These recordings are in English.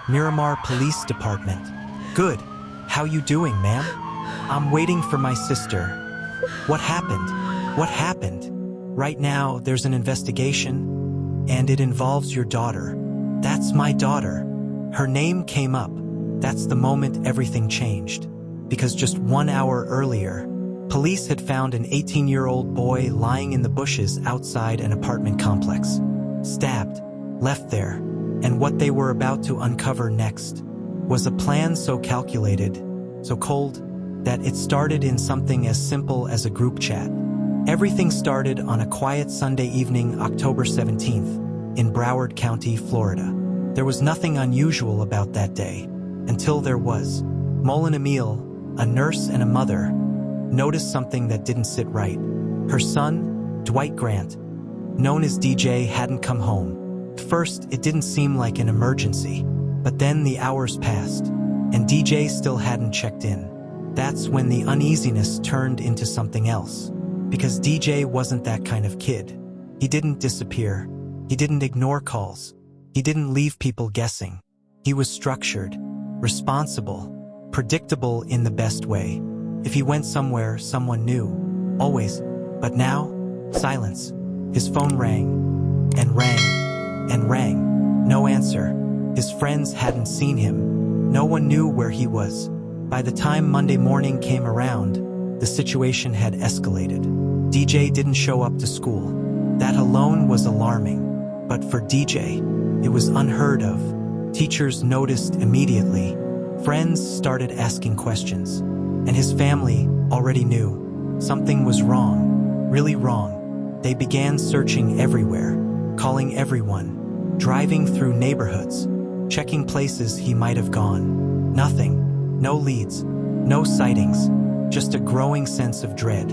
Miramar Police Department. Good. How you doing, ma'am? I'm waiting for my sister. What happened? What happened? Right now, there's an investigation, and it involves your daughter. That's my daughter. Her name came up. That's the moment everything changed. Because just 1 hour earlier, police had found an 18-year-old boy lying in the bushes outside an apartment complex. Stabbed, left there, and what they were about to uncover next was a plan so calculated, so cold, that it started in something as simple as a group chat. Everything started on a quiet Sunday evening, October 17th, in Broward County, Florida. There was nothing unusual about that day, until there was. Mullen Emile, a nurse and a mother, noticed something that didn't sit right. Her son, Dwight Grant, known as DJ, hadn't come home. At first, it didn't seem like an emergency, but then the hours passed, and DJ still hadn't checked in. That's when the uneasiness turned into something else. Because DJ wasn't that kind of kid. He didn't disappear. He didn't ignore calls. He didn't leave people guessing. He was structured, responsible, predictable in the best way. If he went somewhere, someone knew. Always. But now, silence. His phone rang, and rang, and rang. No answer. His friends hadn't seen him. No one knew where he was. By the time Monday morning came around, the situation had escalated. DJ didn't show up to school. That alone was alarming. But for DJ, it was unheard of. Teachers noticed immediately. Friends started asking questions. And his family already knew. Something was wrong. Really wrong. They began searching everywhere, calling everyone, driving through neighborhoods, checking places he might have gone. Nothing. No leads. No sightings. Just a growing sense of dread.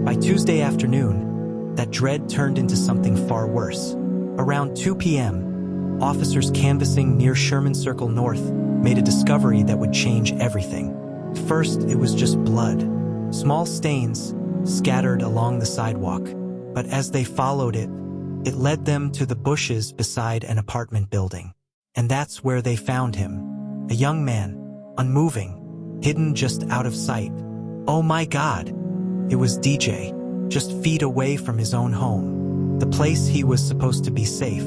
By Tuesday afternoon, that dread turned into something far worse. Around 2 p.m., officers canvassing near Sherman Circle North made a discovery that would change everything. First, it was just blood. Small stains scattered along the sidewalk. But as they followed it, it led them to the bushes beside an apartment building. And that's where they found him. A young man, unmoving, hidden just out of sight. Oh my God! It was DJ, just feet away from his own home. The place he was supposed to be safe.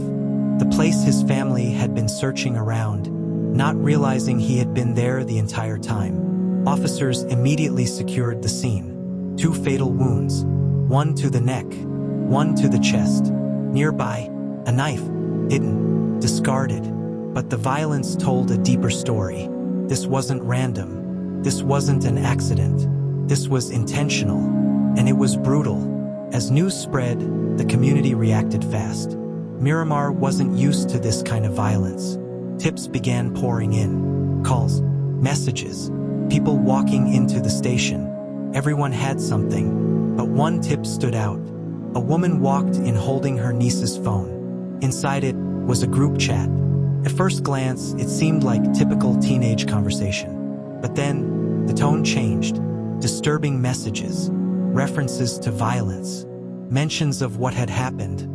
The place his family had been searching around, not realizing he had been there the entire time. Officers immediately secured the scene. 2 fatal wounds, one to the neck, one to the chest. Nearby, a knife, hidden, discarded. But the violence told a deeper story. This wasn't random. This wasn't an accident. This was intentional, and it was brutal. As news spread, the community reacted fast. Miramar wasn't used to this kind of violence. Tips began pouring in. Calls, messages, people walking into the station. Everyone had something, but one tip stood out. A woman walked in holding her niece's phone. Inside it was a group chat. At first glance, it seemed like typical teenage conversation. But then, the tone changed. Disturbing messages, references to violence, mentions of what had happened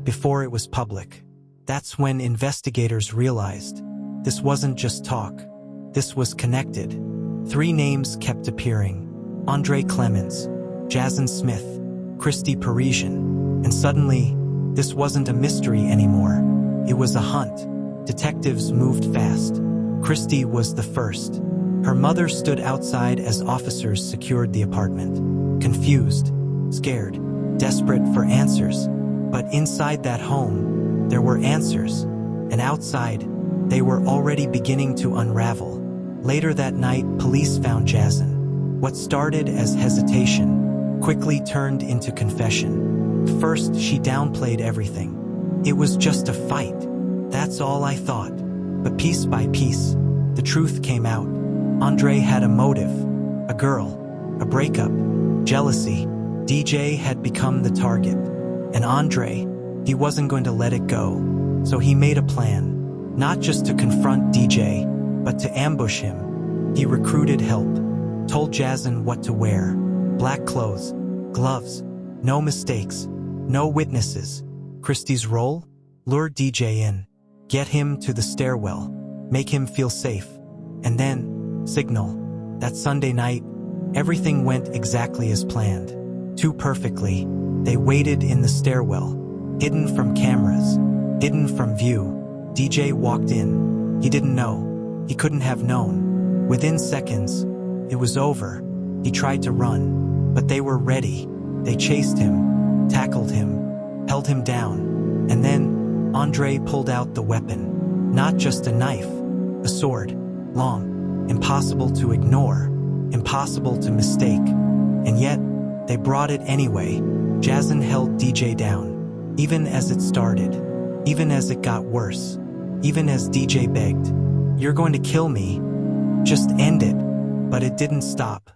before it was public. That's when investigators realized this wasn't just talk. This was connected. 3 names kept appearing. Andre Clemens, Jason Smith, Christy Parisian. And suddenly, this wasn't a mystery anymore. It was a hunt. Detectives moved fast. Christy was the first. Her mother stood outside as officers secured the apartment. Confused, scared, desperate for answers. But inside that home, there were answers. And outside, they were already beginning to unravel. Later that night, police found Jason. What started as hesitation quickly turned into confession. First, she downplayed everything. It was just a fight. That's all I thought. But piece by piece, the truth came out. Andre had a motive. A girl. A breakup. Jealousy. DJ had become the target. And Andre, he wasn't going to let it go. So he made a plan. Not just to confront DJ, but to ambush him. He recruited help. Told Jason what to wear. Black clothes. Gloves. No mistakes. No witnesses. Christy's role? Lure DJ in. Get him to the stairwell. make him feel safe. And then, signal. That Sunday night, everything went exactly as planned. Too perfectly. They waited in the stairwell, hidden from cameras, hidden from view. DJ walked in. He didn't know. He couldn't have known. Within seconds, it was over. He tried to run, but they were ready. They chased him, tackled him, held him down. And then, Andre pulled out the weapon. Not just a knife, a sword. Long, impossible to ignore, impossible to mistake. And yet, they brought it anyway. Jason held DJ down, even as it started, even as it got worse, even as DJ begged, "You're going to kill me. Just end it." But it didn't stop.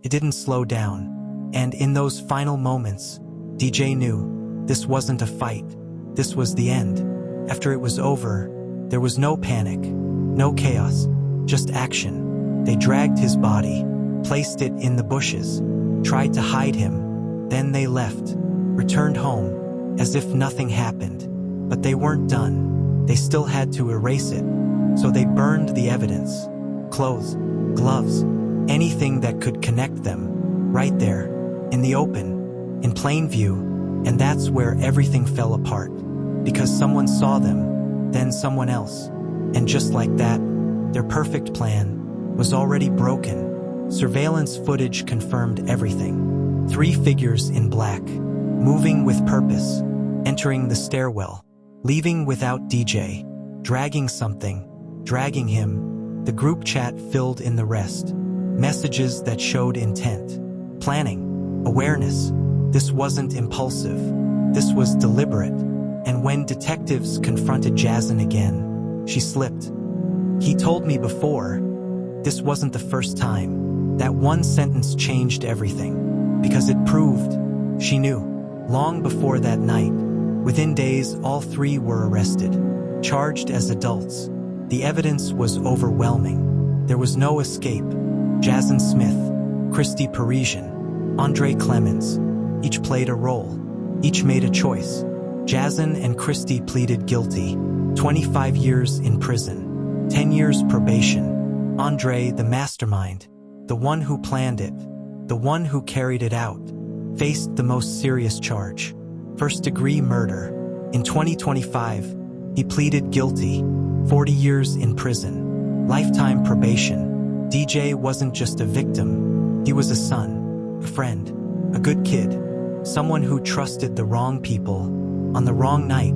It didn't slow down. And in those final moments, DJ knew this wasn't a fight. This was the end. After it was over, there was no panic, no chaos, just action. They dragged his body, placed it in the bushes, tried to hide him. Then they left, returned home, as if nothing happened. But they weren't done. They still had to erase it. So they burned the evidence. Clothes, gloves, anything that could connect them. Right there, in the open, in plain view. And that's where everything fell apart. Because someone saw them, then someone else. And just like that, their perfect plan was already broken. Surveillance footage confirmed everything. 3 figures in black, moving with purpose, entering the stairwell, leaving without DJ, dragging something, dragging him. The group chat filled in the rest. Messages that showed intent, planning, awareness. This wasn't impulsive. This was deliberate. And when detectives confronted Jason again, she slipped. "He told me before." This wasn't the first time. That one sentence changed everything. Because it proved she knew. Long before that night, within days, all 3 were arrested, charged as adults. The evidence was overwhelming. There was no escape. Jason Smith, Christy Parisian, Andre Clemens, each played a role. Each made a choice. Jason and Christy pleaded guilty. 25 years in prison. 10 years probation. Andre, the mastermind, the one who planned it, the one who carried it out, faced the most serious charge. First-degree murder. In 2025, he pleaded guilty. 40 years in prison. Lifetime probation. DJ wasn't just a victim. He was a son, a friend, a good kid, someone who trusted the wrong people on the wrong night.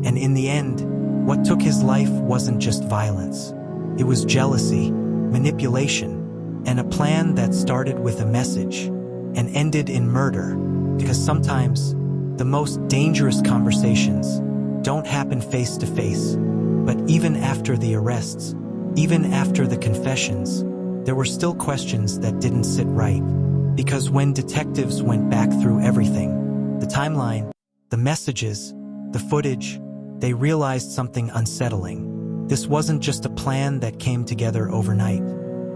And in the end, what took his life wasn't just violence. It was jealousy, manipulation, and a plan that started with a message and ended in murder. Because sometimes, the most dangerous conversations don't happen face to face. But even after the arrests, even after the confessions, there were still questions that didn't sit right. Because when detectives went back through everything, the timeline, the messages, the footage, they realized something unsettling. This wasn't just a plan that came together overnight.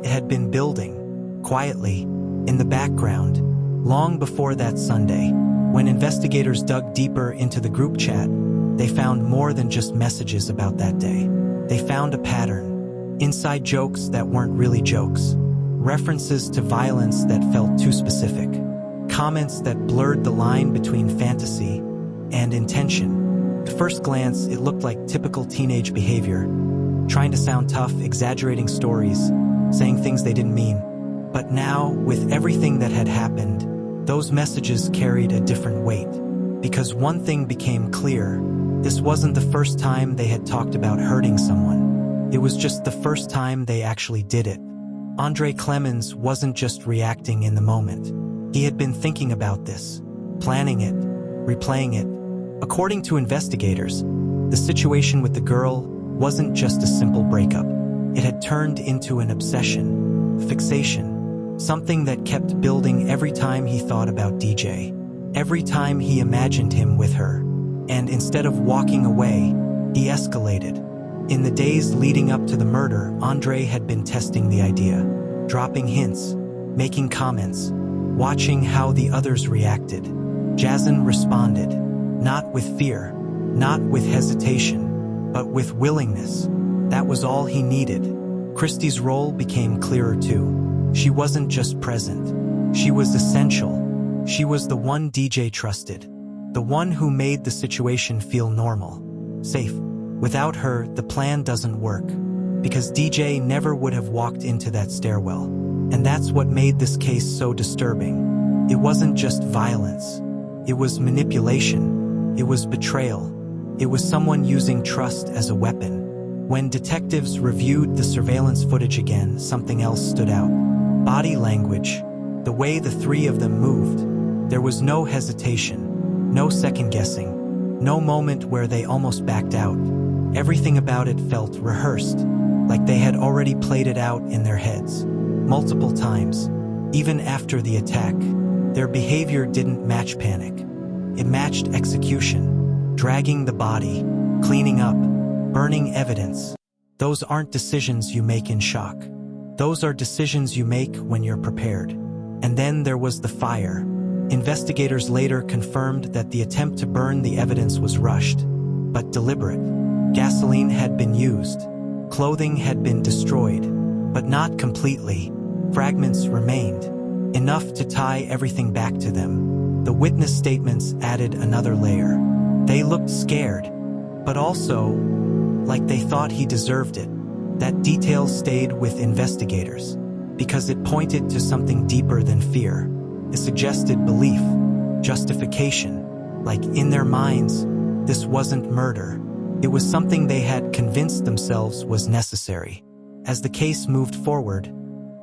It had been building, quietly, in the background, long before that Sunday. When investigators dug deeper into the group chat, they found more than just messages about that day. They found a pattern. Inside jokes that weren't really jokes. References to violence that felt too specific. Comments that blurred the line between fantasy and intention. At first glance, it looked like typical teenage behavior. Trying to sound tough, exaggerating stories, saying things they didn't mean. But now, with everything that had happened, those messages carried a different weight. Because one thing became clear, this wasn't the first time they had talked about hurting someone. It was just the first time they actually did it. Andre Clemens wasn't just reacting in the moment. He had been thinking about this, planning it, replaying it. According to investigators, the situation with the girl wasn't just a simple breakup. It had turned into an obsession, fixation, something that kept building every time he thought about DJ, every time he imagined him with her. And instead of walking away, he escalated. In the days leading up to the murder, Andre had been testing the idea, dropping hints, making comments, watching how the others reacted. Jason responded, not with fear, not with hesitation, but with willingness. That was all he needed. Christie's role became clearer too. She wasn't just present. She was essential. She was the one DJ trusted. The one who made the situation feel normal, safe. Without her, the plan doesn't work. Because DJ never would have walked into that stairwell. And that's what made this case so disturbing. It wasn't just violence. It was manipulation. It was betrayal. It was someone using trust as a weapon. When detectives reviewed the surveillance footage again, something else stood out. Body language. The way the three of them moved. There was no hesitation. No second guessing. No moment where they almost backed out. Everything about it felt rehearsed. Like they had already played it out in their heads. Multiple times. Even after the attack. Their behavior didn't match panic. It matched execution. Dragging the body. Cleaning up. Burning evidence. Those aren't decisions you make in shock. Those are decisions you make when you're prepared. And then there was the fire. Investigators later confirmed that the attempt to burn the evidence was rushed, but deliberate. Gasoline had been used. Clothing had been destroyed, but not completely. Fragments remained, enough to tie everything back to them. The witness statements added another layer. They looked scared, but also like they thought he deserved it. That detail stayed with investigators because it pointed to something deeper than fear. It suggested belief, justification. Like in their minds, this wasn't murder. It was something they had convinced themselves was necessary. As the case moved forward,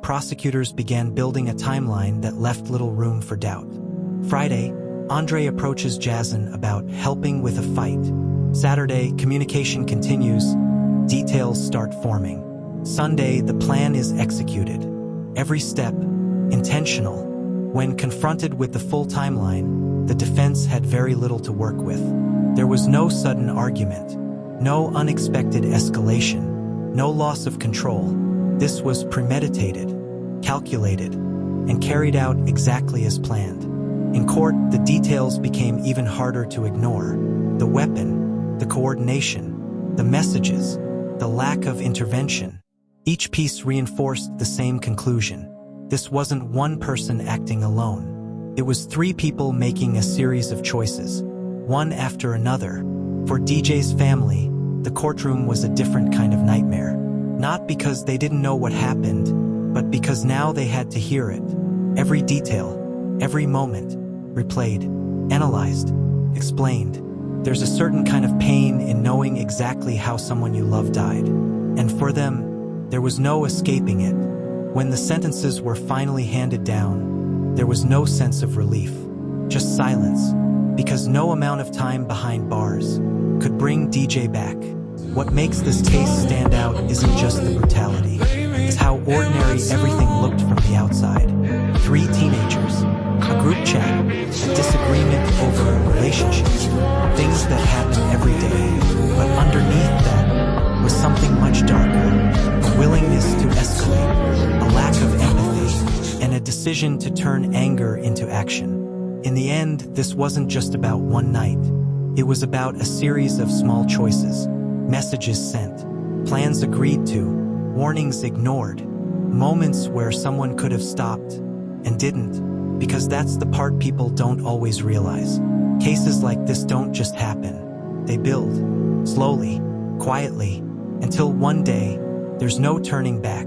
prosecutors began building a timeline that left little room for doubt. Friday, Andre approaches Jason about helping with a fight. Saturday, communication continues. Details start forming. Sunday, the plan is executed. Every step, intentional. When confronted with the full timeline, the defense had very little to work with. There was no sudden argument, no unexpected escalation, no loss of control. This was premeditated, calculated, and carried out exactly as planned. In court, the details became even harder to ignore. The weapon, the coordination, the messages, the lack of intervention. Each piece reinforced the same conclusion. This wasn't one person acting alone. It was three people making a series of choices, one after another. For DJ's family, the courtroom was a different kind of nightmare. Not because they didn't know what happened, but because now they had to hear it. Every detail, every moment, replayed, analyzed, explained. There's a certain kind of pain in knowing exactly how someone you love died. And for them, there was no escaping it. When the sentences were finally handed down, there was no sense of relief, just silence, because no amount of time behind bars could bring DJ back. What makes this case stand out isn't just the brutality, it's how ordinary everything looked from the outside. Three teenagers, a group chat, a disagreement over a relationship, things that happen every day, but underneath that was something much darker, a willingness to escalate, a lack of empathy, and a decision to turn anger into action. In the end, this wasn't just about one night. It was about a series of small choices, messages sent, plans agreed to, warnings ignored, moments where someone could have stopped and didn't, because that's the part people don't always realize. Cases like this don't just happen. They build, slowly, quietly, until one day, there's no turning back.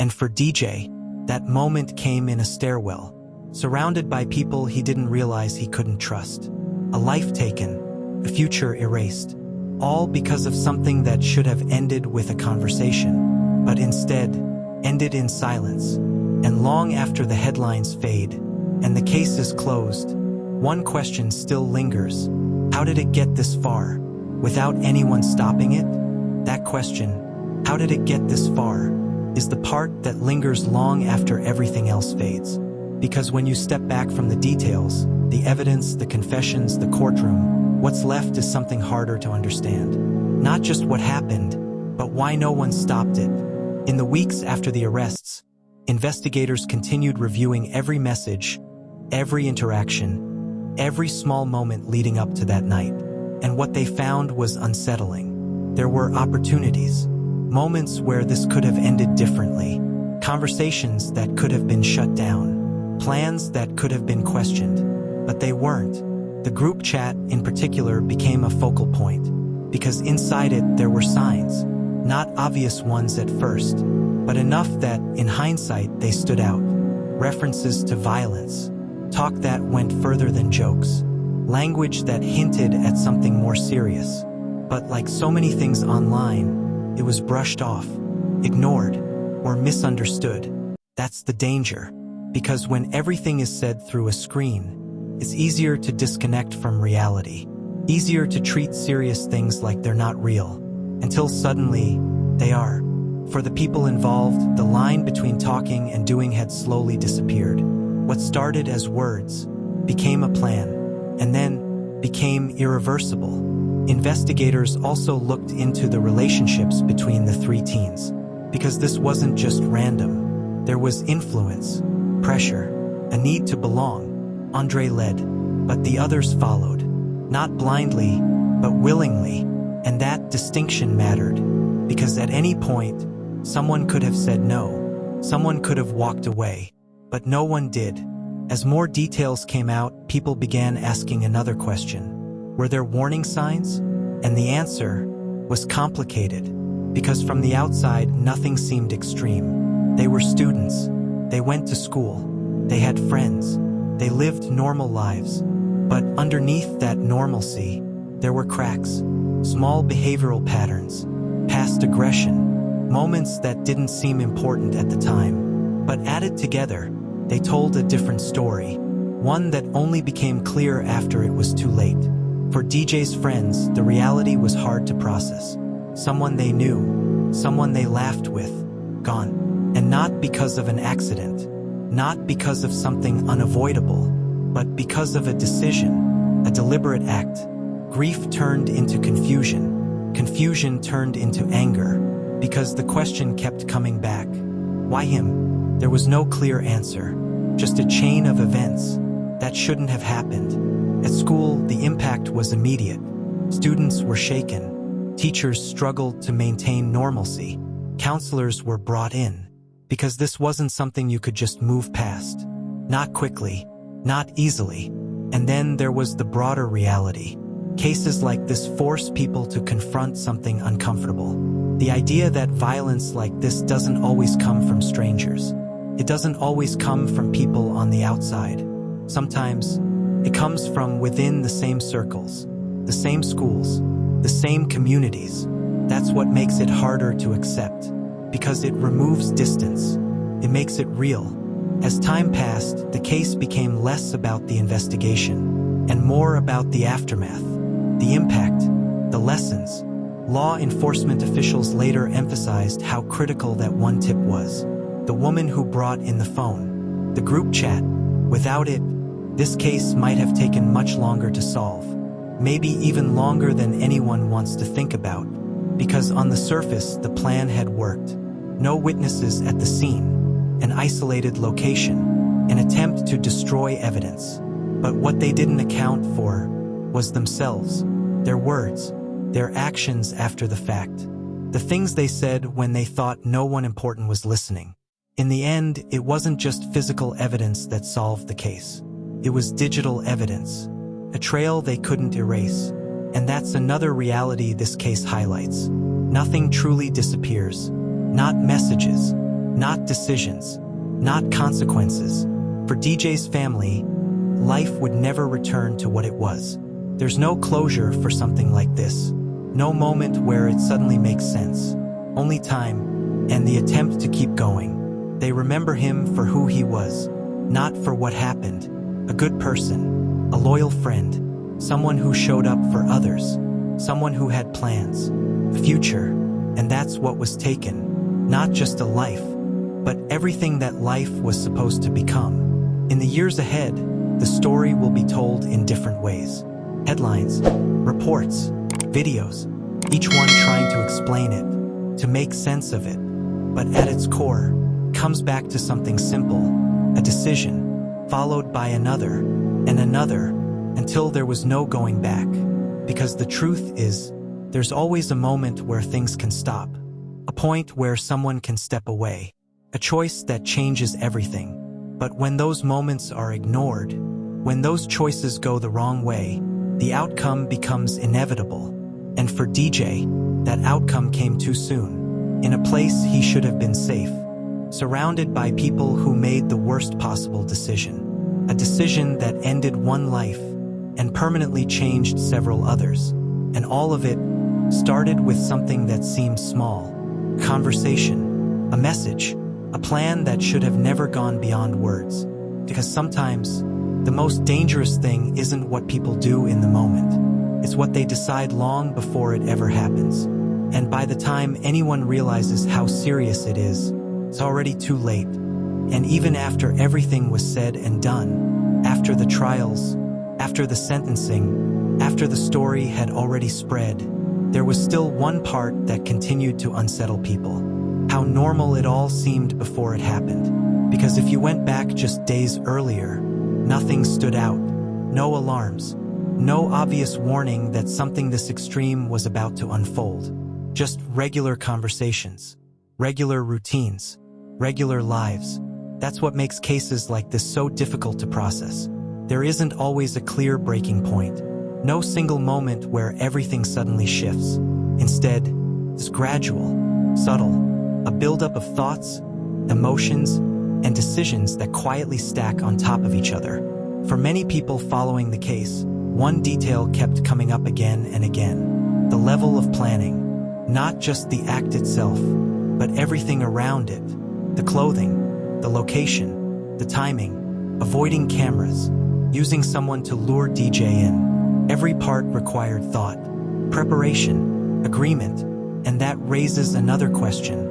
And for DJ, that moment came in a stairwell, surrounded by people he didn't realize he couldn't trust. A life taken, a future erased, all because of something that should have ended with a conversation, but instead, ended in silence. And long after the headlines fade, and the case is closed, one question still lingers. How did it get this far, without anyone stopping it? That question, how did it get this far, is the part that lingers long after everything else fades. Because when you step back from the details, the evidence, the confessions, the courtroom, what's left is something harder to understand. Not just what happened, but why no one stopped it. In the weeks after the arrests, investigators continued reviewing every message, every interaction, every small moment leading up to that night. And what they found was unsettling. There were opportunities, Moments where this could have ended differently. Conversations that could have been shut down. Plans that could have been questioned. But they weren't. The group chat, in particular, became a focal point, because inside it there were signs, not obvious ones at first, but enough that, in hindsight, they stood out. References to violence, talk that went further than jokes, language that hinted at something more serious. But like so many things online, it was brushed off, ignored, or misunderstood. That's the danger, because when everything is said through a screen, it's easier to disconnect from reality, easier to treat serious things like they're not real, until suddenly they are. For the people involved, the line between talking and doing had slowly disappeared. What started as words became a plan, and then became irreversible. Investigators also looked into the relationships between the three teens, because this wasn't just random. There was influence, pressure, a need to belong. Andre led, but the others followed. Not blindly, but willingly. And that distinction mattered, because at any point, someone could have said no. Someone could have walked away, but no one did. As more details came out, people began asking another question. Were there warning signs? And the answer was complicated, because from the outside, nothing seemed extreme. They were students. They went to school. They had friends. They lived normal lives. But underneath that normalcy, there were cracks, small behavioral patterns, past aggression, moments that didn't seem important at the time. But added together, they told a different story, one that only became clear after it was too late. For DJ's friends, the reality was hard to process. Someone they knew, someone they laughed with, gone. And not because of an accident, not because of something unavoidable, but because of a decision, a deliberate act. Grief turned into confusion. Confusion turned into anger, because the question kept coming back. Why him? There was no clear answer, just a chain of events that shouldn't have happened. At school, the impact was immediate. Students were shaken. Teachers struggled to maintain normalcy. Counselors were brought in, because this wasn't something you could just move past. Not quickly, not easily. And then there was the broader reality. Cases like this force people to confront something uncomfortable. The idea that violence like this doesn't always come from strangers. It doesn't always come from people on the outside. Sometimes, it comes from within the same circles, the same schools, the same communities. That's what makes it harder to accept, because it removes distance. It makes it real. As time passed, the case became less about the investigation and more about the aftermath, the impact, the lessons. Law enforcement officials later emphasized how critical that one tip was. The woman who brought in the phone, the group chat. Without it, this case might have taken much longer to solve. Maybe even longer than anyone wants to think about. Because on the surface, the plan had worked. No witnesses at the scene. An isolated location. An attempt to destroy evidence. But what they didn't account for was themselves. Their words. Their actions after the fact. The things they said when they thought no one important was listening. In the end, it wasn't just physical evidence that solved the case. It was digital evidence. A trail they couldn't erase. And that's another reality this case highlights. Nothing truly disappears. Not messages. Not decisions. Not consequences. For DJ's family, life would never return to what it was. There's no closure for something like this. No moment where it suddenly makes sense. Only time, and the attempt to keep going. They remember him for who he was, not for what happened. A good person, a loyal friend, someone who showed up for others, someone who had plans, a future, and that's what was taken. Not just a life, but everything that life was supposed to become. In the years ahead, the story will be told in different ways. Headlines, reports, videos, each one trying to explain it, to make sense of it. But at its core, comes back to something simple, a decision, followed by another, and another, until there was no going back. Because the truth is, there's always a moment where things can stop. A point where someone can step away. A choice that changes everything. But when those moments are ignored, when those choices go the wrong way, the outcome becomes inevitable. And for DJ, that outcome came too soon. In a place he should have been safe. Surrounded by people who made the worst possible decision. A decision that ended one life and permanently changed several others. And all of it started with something that seemed small. Conversation. A message. A plan that should have never gone beyond words. Because sometimes, the most dangerous thing isn't what people do in the moment. It's what they decide long before it ever happens. And by the time anyone realizes how serious it is, it's already too late. And even after everything was said and done, after the trials, after the sentencing, after the story had already spread, there was still one part that continued to unsettle people. How normal it all seemed before it happened. Because if you went back just days earlier, nothing stood out. No alarms. No obvious warning that something this extreme was about to unfold. Just regular conversations. Regular routines. Regular lives. That's what makes cases like this so difficult to process. There isn't always a clear breaking point. No single moment where everything suddenly shifts. Instead, it's gradual, subtle. A buildup of thoughts, emotions, and decisions that quietly stack on top of each other. For many people following the case, one detail kept coming up again and again. The level of planning. Not just the act itself, but everything around it. The clothing, the location, the timing, avoiding cameras, using someone to lure DJ in. Every part required thought, preparation, agreement, and that raises another question.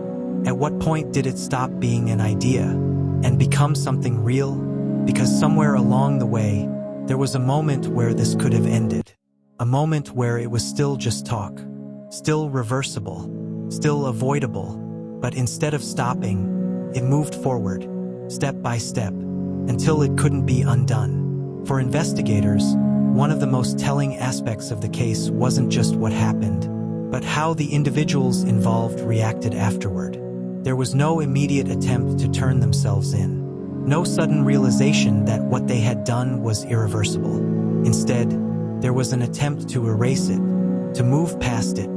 At what point did it stop being an idea and become something real? Because somewhere along the way, there was a moment where this could have ended. A moment where it was still just talk, still reversible, still avoidable, but instead of stopping, it moved forward, step by step, until it couldn't be undone. For investigators, one of the most telling aspects of the case wasn't just what happened, but how the individuals involved reacted afterward. There was no immediate attempt to turn themselves in. No sudden realization that what they had done was irreversible. Instead, there was an attempt to erase it, to move past it,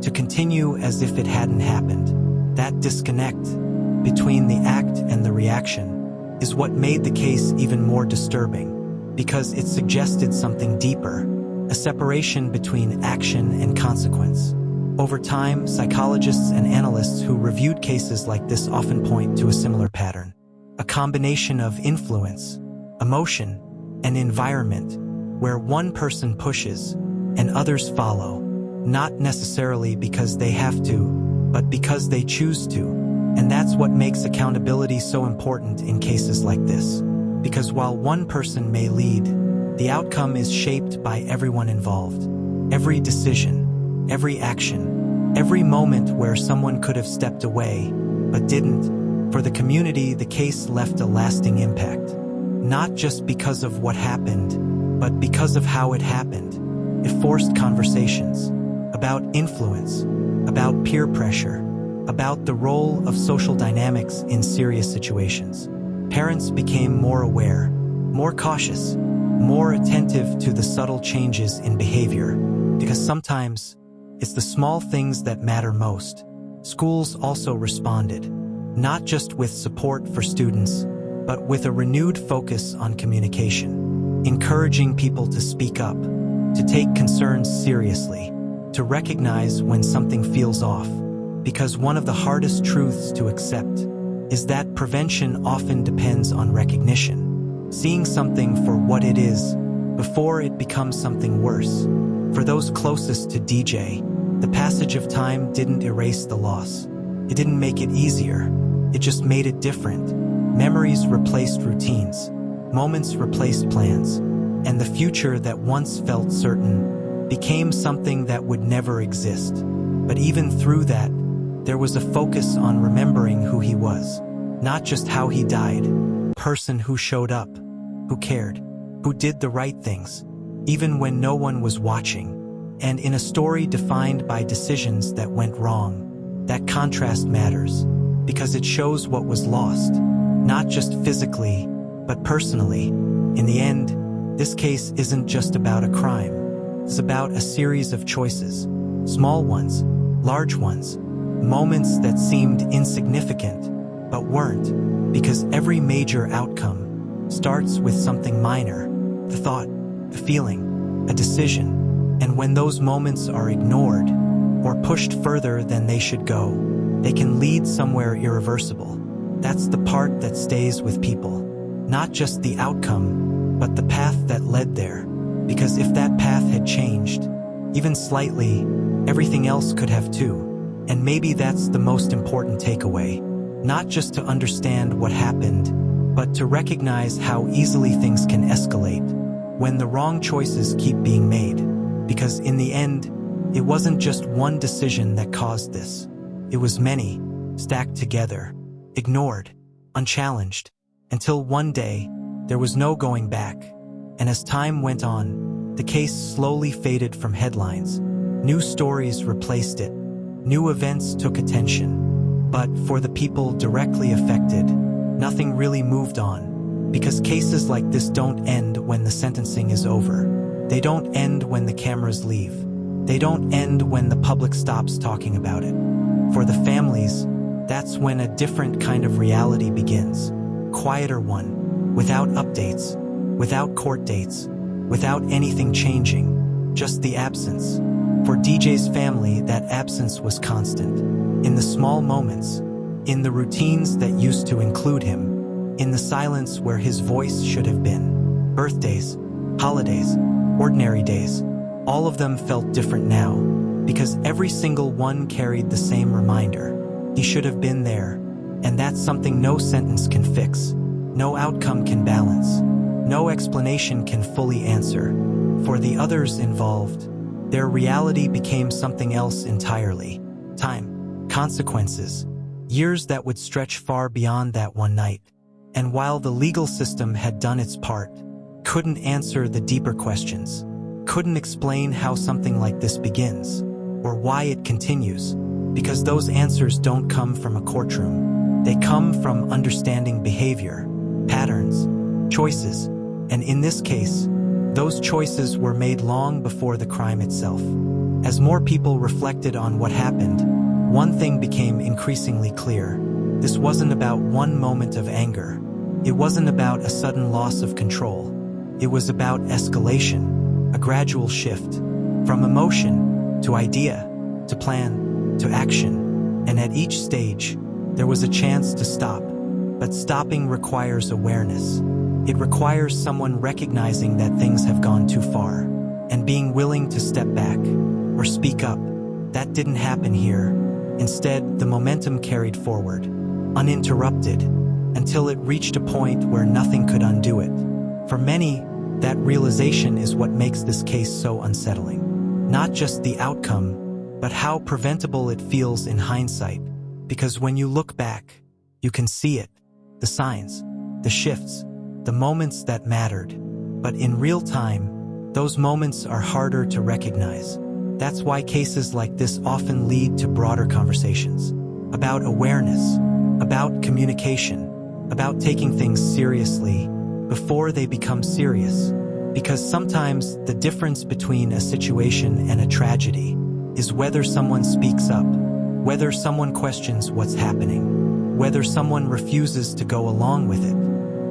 to continue as if it hadn't happened. That disconnect between the act and the reaction is what made the case even more disturbing, because it suggested something deeper, a separation between action and consequence. Over time, psychologists and analysts who reviewed cases like this often point to a similar pattern. A combination of influence, emotion, and environment, where one person pushes and others follow, not necessarily because they have to, but because they choose to. And that's what makes accountability so important in cases like this. Because while one person may lead, the outcome is shaped by everyone involved. Every decision, every action, every moment where someone could have stepped away, but didn't. For the community, the case left a lasting impact. Not just because of what happened, but because of how it happened. It forced conversations about influence, about peer pressure, about the role of social dynamics in serious situations. Parents became more aware, more cautious, more attentive to the subtle changes in behavior, because sometimes it's the small things that matter most. Schools also responded, not just with support for students, but with a renewed focus on communication, encouraging people to speak up, to take concerns seriously, to recognize when something feels off, because one of the hardest truths to accept is that prevention often depends on recognition, seeing something for what it is before it becomes something worse. For those closest to DJ, the passage of time didn't erase the loss. It didn't make it easier. It just made it different. Memories replaced routines. Moments replaced plans. And the future that once felt certain became something that would never exist. But even through that, there was a focus on remembering who he was, not just how he died. A person who showed up, who cared, who did the right things, even when no one was watching. And in a story defined by decisions that went wrong, That contrast matters, because it shows what was lost, not just physically, but personally. In the end, this case isn't just about a crime. It's about a series of choices, small ones, large ones, moments that seemed insignificant, but weren't, because every major outcome starts with something minor, the thought, the feeling, a decision, and when those moments are ignored or pushed further than they should go, they can lead somewhere irreversible. That's the part that stays with people, not just the outcome, but the path that led there, because if that path had changed, even slightly, everything else could have too. And maybe that's the most important takeaway, not just to understand what happened, but to recognize how easily things can escalate when the wrong choices keep being made. Because in the end, it wasn't just one decision that caused this. It was many, stacked together, ignored, unchallenged, until one day, there was no going back. And as time went on, the case slowly faded from headlines. New stories replaced it. New events took attention. But for the people directly affected, nothing really moved on. Because cases like this don't end when the sentencing is over. They don't end when the cameras leave. They don't end when the public stops talking about it. For the families, that's when a different kind of reality begins. Quieter one, without updates, without court dates, without anything changing, just the absence. For DJ's family, that absence was constant. In the small moments, in the routines that used to include him, in the silence where his voice should have been. Birthdays, holidays, ordinary days, all of them felt different now, because every single one carried the same reminder. He should have been there, and that's something no sentence can fix, no outcome can balance, no explanation can fully answer. For the others involved, their reality became something else entirely. Time, consequences, years that would stretch far beyond that one night. And while the legal system had done its part, couldn't answer the deeper questions, couldn't explain how something like this begins, or why it continues, because those answers don't come from a courtroom. They come from understanding behavior, patterns, choices, and in this case, those choices were made long before the crime itself. As more people reflected on what happened, one thing became increasingly clear. This wasn't about one moment of anger. It wasn't about a sudden loss of control. It was about escalation, a gradual shift, from emotion to idea, to plan, to action. And at each stage, there was a chance to stop. But stopping requires awareness. It requires someone recognizing that things have gone too far, and being willing to step back, or speak up. That didn't happen here. Instead, the momentum carried forward, uninterrupted, until it reached a point where nothing could undo it. For many, that realization is what makes this case so unsettling. Not just the outcome, but how preventable it feels in hindsight. Because when you look back, you can see it, the signs, the shifts, the moments that mattered. But in real time, those moments are harder to recognize. That's why cases like this often lead to broader conversations about awareness, about communication, about taking things seriously before they become serious. Because sometimes the difference between a situation and a tragedy is whether someone speaks up, whether someone questions what's happening, whether someone refuses to go along with it.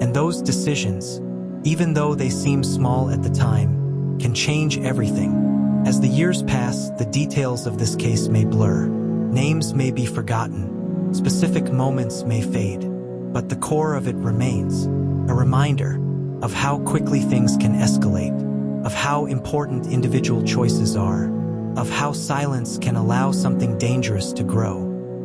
And those decisions, even though they seem small at the time, can change everything. As the years pass, the details of this case may blur. Names may be forgotten. Specific moments may fade. But the core of it remains. A reminder of how quickly things can escalate, of how important individual choices are, of how silence can allow something dangerous to grow,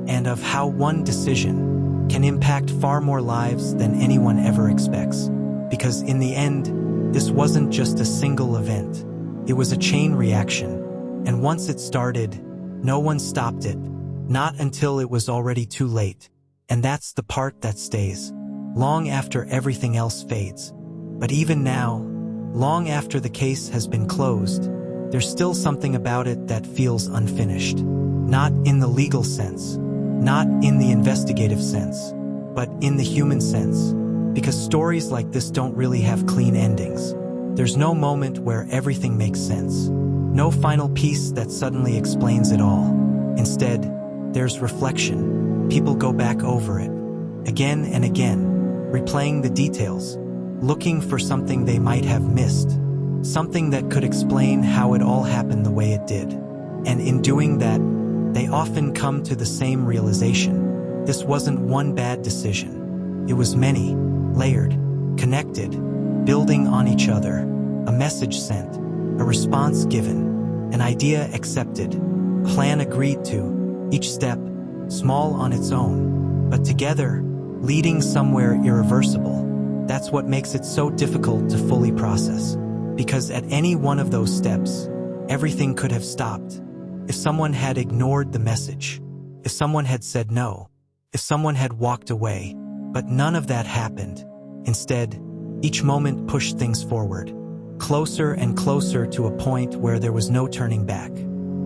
and of how one decision can impact far more lives than anyone ever expects. Because in the end, this wasn't just a single event. It was a chain reaction. And once it started, no one stopped it. Not until it was already too late. And that's the part that stays, long after everything else fades. But even now, long after the case has been closed, there's still something about it that feels unfinished. Not in the legal sense, Not in the investigative sense, but in the human sense. Because stories like this don't really have clean endings. There's no moment where everything makes sense. No final piece that suddenly explains it all. Instead, there's reflection. People go back over it, again and again, replaying the details, looking for something they might have missed, something that could explain how it all happened the way it did. And in doing that, they often come to the same realization. This wasn't one bad decision. It was many, layered, connected, building on each other, a message sent, a response given, an idea accepted, plan agreed to, each step, small on its own, but together, leading somewhere irreversible. That's what makes it so difficult to fully process. Because at any one of those steps, everything could have stopped. If someone had ignored the message, if someone had said no, if someone had walked away, but none of that happened. Instead, each moment pushed things forward, closer and closer to a point where there was no turning back.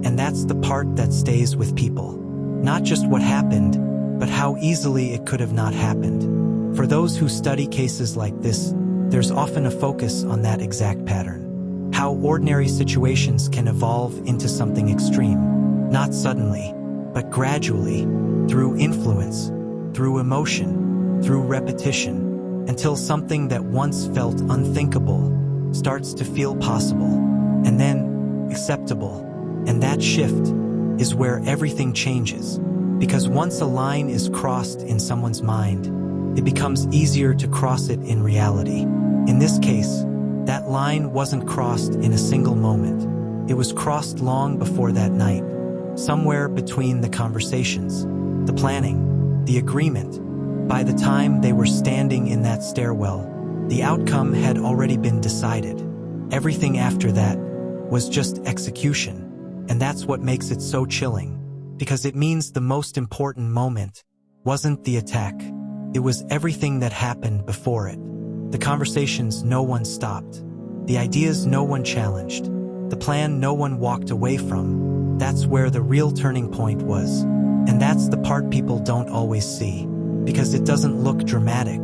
And that's the part that stays with people. Not just what happened, but how easily it could have not happened. For those who study cases like this, there's often a focus on that exact pattern. How ordinary situations can evolve into something extreme. Not suddenly, but gradually, through influence, through emotion, through repetition, until something that once felt unthinkable starts to feel possible, and then acceptable. And that shift is where everything changes. Because once a line is crossed in someone's mind, it becomes easier to cross it in reality. In this case, that line wasn't crossed in a single moment. It was crossed long before that night, somewhere between the conversations, the planning, the agreement. By the time they were standing in that stairwell, the outcome had already been decided. Everything after that was just execution. And that's what makes it so chilling, because it means the most important moment wasn't the attack. It was everything that happened before it. The conversations no one stopped. The ideas no one challenged. The plan no one walked away from. That's where the real turning point was. And that's the part people don't always see. Because it doesn't look dramatic.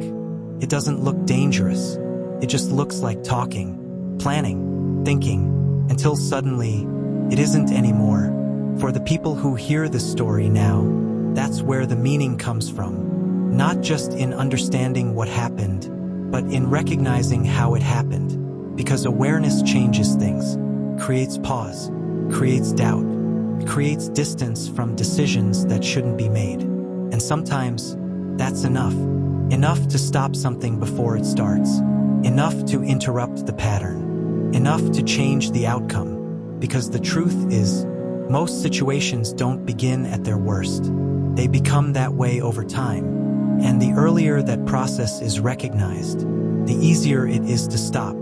It doesn't look dangerous. It just looks like talking, planning, thinking, until suddenly, it isn't anymore. For the people who hear this story now, that's where the meaning comes from. Not just in understanding what happened, but in recognizing how it happened. Because awareness changes things, creates pause, creates doubt, creates distance from decisions that shouldn't be made. And sometimes, that's enough. Enough to stop something before it starts. Enough to interrupt the pattern. Enough to change the outcome. Because the truth is, most situations don't begin at their worst. They become that way over time. And the earlier that process is recognized, the easier it is to stop.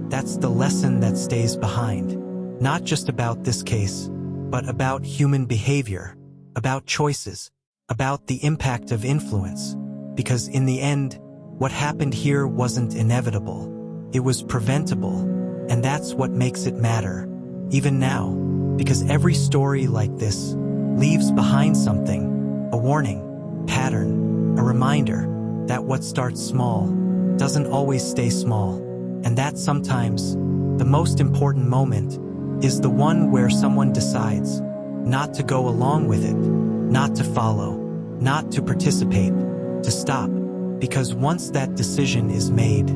That's the lesson that stays behind. Not just about this case, but about human behavior, about choices, about the impact of influence. Because in the end, what happened here wasn't inevitable. It was preventable. And that's what makes it matter. Even now, because every story like this leaves behind something, a warning, pattern, a reminder that what starts small doesn't always stay small, and that sometimes the most important moment is the one where someone decides not to go along with it, not to follow, not to participate, to stop, because once that decision is made,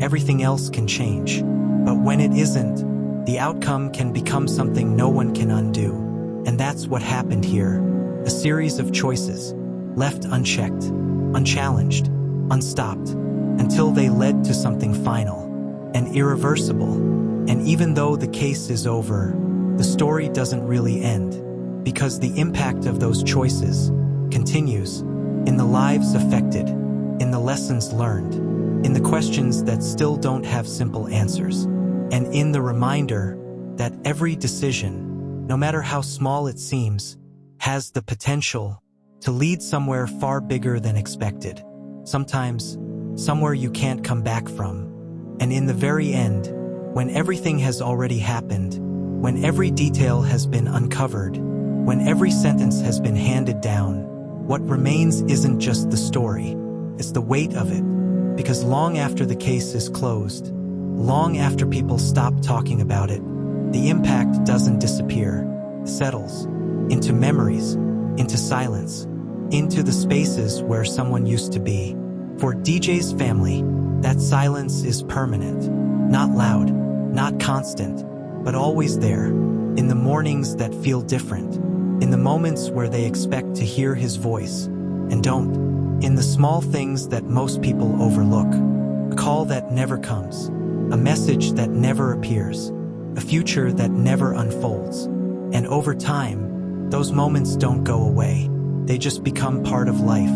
everything else can change. But when it isn't, the outcome can become something no one can undo. And that's what happened here. A series of choices, left unchecked, unchallenged, unstopped, until they led to something final and irreversible. And even though the case is over, the story doesn't really end, because the impact of those choices continues in the lives affected, in the lessons learned, in the questions that still don't have simple answers. And in the reminder that every decision, no matter how small it seems, has the potential to lead somewhere far bigger than expected. Sometimes, somewhere you can't come back from. And in the very end, when everything has already happened, when every detail has been uncovered, when every sentence has been handed down, What remains isn't just the story, it's the weight of it. Because long after the case is closed, long after people stop talking about it, the impact doesn't disappear. It settles into memories, into silence, into the spaces where someone used to be. For DJ's family, that silence is permanent, not loud, not constant, but always there, in the mornings that feel different, in the moments where they expect to hear his voice and don't, in the small things that most people overlook. A call that never comes, a message that never appears, a future that never unfolds. And over time, those moments don't go away. They just become part of life.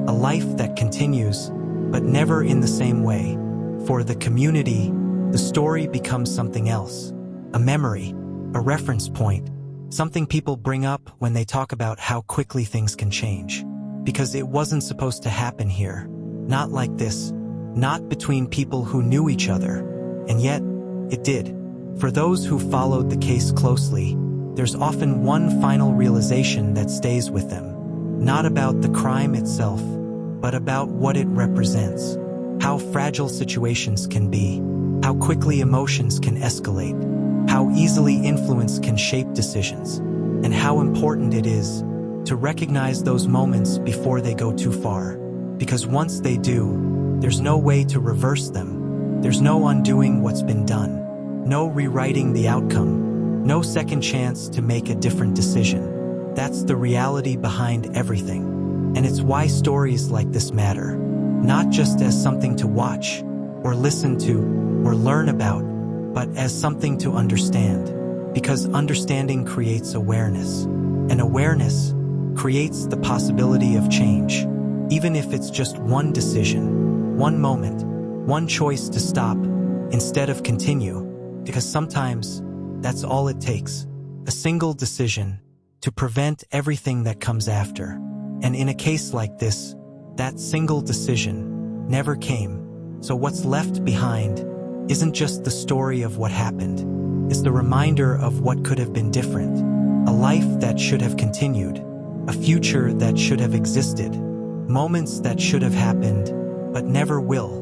A life that continues, but never in the same way. For the community, the story becomes something else. A memory, a reference point, something people bring up when they talk about how quickly things can change. Because it wasn't supposed to happen here. Not like this. Not between people who knew each other. And yet, it did. For those who followed the case closely, there's often one final realization that stays with them. Not about the crime itself, but about what it represents. How fragile situations can be. How quickly emotions can escalate. How easily influence can shape decisions. And how important it is to recognize those moments before they go too far. Because once they do, there's no way to reverse them. There's no undoing what's been done. No rewriting the outcome. No second chance to make a different decision. That's the reality behind everything. And it's why stories like this matter. Not just as something to watch, or listen to, or learn about, but as something to understand. Because understanding creates awareness. And awareness creates the possibility of change. Even if it's just one decision, one moment, one choice to stop, instead of continue. Because sometimes, that's all it takes. A single decision to prevent everything that comes after. And in a case like this, that single decision never came. So what's left behind isn't just the story of what happened. It's the reminder of what could have been different. A life that should have continued. A future that should have existed. Moments that should have happened, but never will.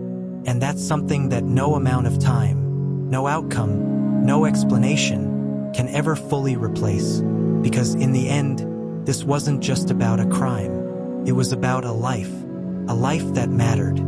And that's something that no amount of time, no outcome, no explanation can ever fully replace. Because in the end, this wasn't just about a crime. It was about a life that mattered,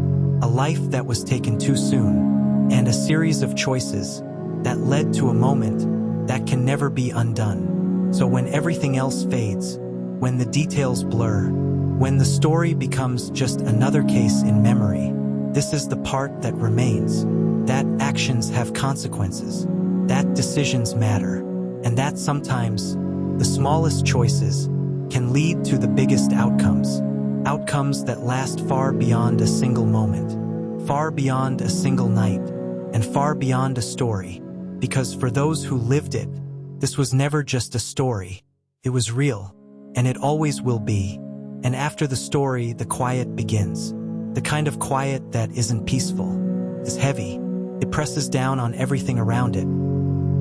a life that was taken too soon, and a series of choices that led to a moment that can never be undone. So when everything else fades, when the details blur, when the story becomes just another case in memory, this is the part that remains. That actions have consequences, that decisions matter, and that sometimes the smallest choices can lead to the biggest outcomes. Outcomes that last far beyond a single moment, far beyond a single night, and far beyond a story. Because for those who lived it, this was never just a story. It was real, and it always will be. And after the story, the quiet begins. The kind of quiet that isn't peaceful. It's heavy. It presses down on everything around it.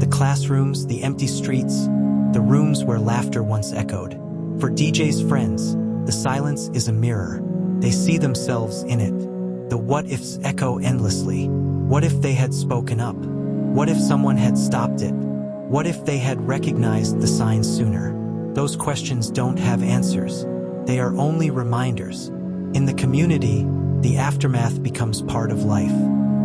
The classrooms, the empty streets, the rooms where laughter once echoed. For DJ's friends, the silence is a mirror. They see themselves in it. The what-ifs echo endlessly. What if they had spoken up? What if someone had stopped it? What if they had recognized the signs sooner? Those questions don't have answers. They are only reminders. In the community, the aftermath becomes part of life.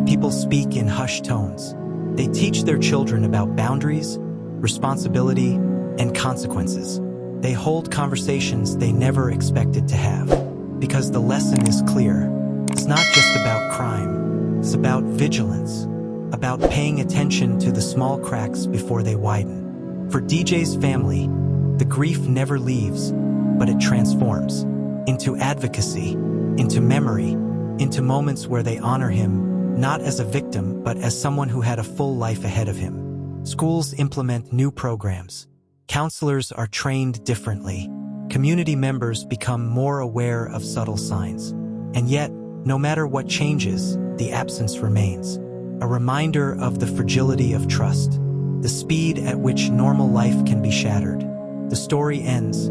People speak in hushed tones. They teach their children about boundaries, responsibility, and consequences. They hold conversations they never expected to have. Because the lesson is clear. It's not just about crime. It's about vigilance. About paying attention to the small cracks before they widen. For DJ's family, the grief never leaves, but it transforms into advocacy, into memory, into moments where they honor him, not as a victim, but as someone who had a full life ahead of him. Schools implement new programs. Counselors are trained differently. Community members become more aware of subtle signs. And yet, no matter what changes, the absence remains. A reminder of the fragility of trust, the speed at which normal life can be shattered. The story ends,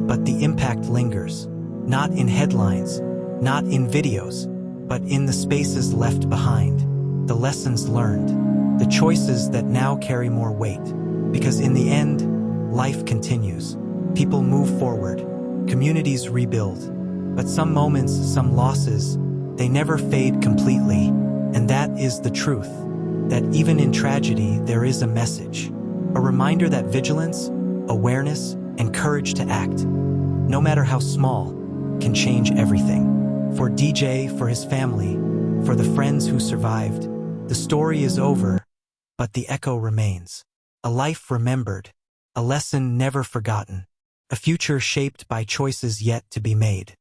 but the impact lingers. Not in headlines, not in videos, but in the spaces left behind, the lessons learned, the choices that now carry more weight. Because in the end, life continues. People move forward, communities rebuild. But some moments, some losses, they never fade completely. And that is the truth, that even in tragedy, there is a message. A reminder that vigilance, awareness, and courage to act, no matter how small, can change everything. For DJ, for his family, for the friends who survived, the story is over, but the echo remains. A life remembered, a lesson never forgotten, a future shaped by choices yet to be made.